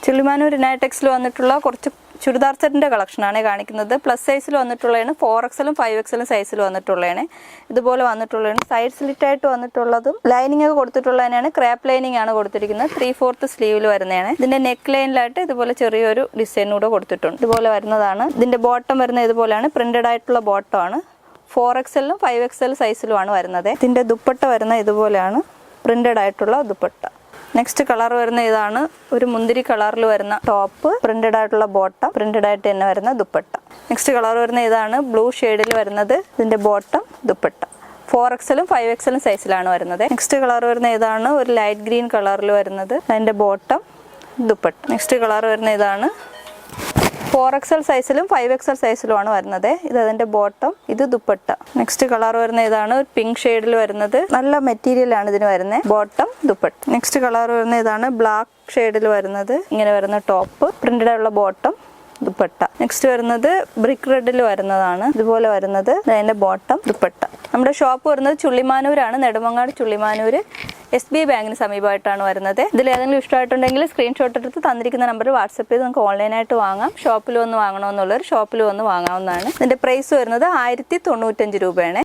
ചുള്ളിമാനൂർ ഇനാറ്റെക്സിൽ വന്നിട്ടുള്ള കുറച്ച് ചുരിദാർ സെറ്റിൻ്റെ കളക്ഷനാണ് കാണിക്കുന്നത്. പ്ലസ് സൈസിൽ വന്നിട്ടുള്ളതാണ്, 4XL 5XL സൈസിൽ വന്നിട്ടുള്ളതാണ്. ഇതുപോലെ വന്നിട്ടുള്ളതാണ്. സൈഡ് സ്ലിറ്റ് ആയിട്ട് വന്നിട്ടുള്ളതും ലൈനിങ് ഒക്കെ കൊടുത്തിട്ടുള്ളതിനാണ്. ക്രാപ്പ് ലൈനിങ് ആണ് കൊടുത്തിരിക്കുന്നത്. 3/4 സ്ലീവിൽ വരുന്നതാണ്. ഇതിന്റെ നെക്ക് ലൈനിലായിട്ട് ഇതുപോലെ ചെറിയൊരു ഡിസൈൻ കൂടെ കൊടുത്തിട്ടുണ്ട്. ഇതുപോലെ വരുന്നതാണ്. ഇതിന്റെ ബോട്ടം വരുന്നത് ഇതുപോലെയാണ്. പ്രിന്റഡ് ആയിട്ടുള്ള ബോട്ടം ആണ്. 4XL 5XL സൈസിലുമാണ് വരുന്നത്. ഇതിന്റെ ദുപ്പട്ട വരുന്നത് ഇതുപോലെയാണ്. പ്രിന്റഡ് ആയിട്ടുള്ള ദുപ്പട്ട. നെക്സ്റ്റ് കളർ വരുന്ന ഇതാണ്. ഒരു മുന്തിരി കളറിൽ വരുന്ന ടോപ്പ്, പ്രിന്റഡ് ആയിട്ടുള്ള ബോട്ടം, പ്രിന്റഡ് ആയിട്ട് തന്നെ വരുന്ന ദുപ്പട്ട. നെക്സ്റ്റ് കളർ വരുന്ന ഇതാണ്. ബ്ലൂ ഷെയ്ഡിൽ വരുന്നത്. ഇതിന്റെ ബോട്ടം, ദുപ്പട്ട. 4XL 5XL സൈസിലാണ് വരുന്നത്. നെക്സ്റ്റ് കളർ വരുന്ന ഇതാണ്. ഒരു ലൈറ്റ് ഗ്രീൻ കളറിൽ വരുന്നത്. അതിന്റെ ബോട്ടം, ദുപ്പട്ട. നെക്സ്റ്റ് കളർ വരുന്ന ഇതാണ്. 4XL സൈസിലും 5XL സൈസിലുമാണ് വരുന്നത്. ഇത് അതിന്റെ ബോട്ടം, ഇത് ദുപ്പട്ട. നെക്സ്റ്റ് കളർ വരുന്ന ഇതാണ്. ഒരു പിങ്ക് ഷെയ്ഡിൽ വരുന്നത്. നല്ല മെറ്റീരിയൽ ആണ് ഇതിന് വരുന്നത്. ബോട്ടം, ദുപ്പട്ട. നെക്സ്റ്റ് കളർ വരുന്ന ഇതാണ്. ബ്ലാക്ക് ഷെയ്ഡിൽ വരുന്നത്. ഇങ്ങനെ വരുന്ന ടോപ്പ്, പ്രിന്റഡ് ആയിട്ടുള്ള ബോട്ടം, ദുപ്പട്ട. നെക്സ്റ്റ് വരുന്നത് ബ്രിക്ക് റെഡിൽ വരുന്നതാണ്. ഇതുപോലെ വരുന്നത്. അതിന്റെ ബോട്ടം, ദുപ്പട്ട. നമ്മുടെ ഷോപ്പ് വരുന്നത് ചുള്ളിമാനൂരാണ്. നെടുമങ്ങാട് ചുള്ളിമാനൂർ SBI ബാങ്കിന് സമീപമായിട്ടാണ് വരുന്നത്. ഇതിൽ ഏതെങ്കിലും ഇഷ്ടമായിട്ടുണ്ടെങ്കിൽ സ്ക്രീൻഷോട്ട് എടുത്ത് തന്നിരിക്കുന്ന നമ്പറിൽ വാട്സപ്പ് ചെയ്ത് നമുക്ക് ഓൺലൈനായിട്ട് വാങ്ങാം. ഷോപ്പിൽ വന്ന് വാങ്ങണമെന്നുള്ളവർ ഷോപ്പിൽ വന്ന് വാങ്ങാവുന്നതാണ്. ഇതിന്റെ പ്രൈസ് വരുന്നത് 1095 രൂപയാണ്.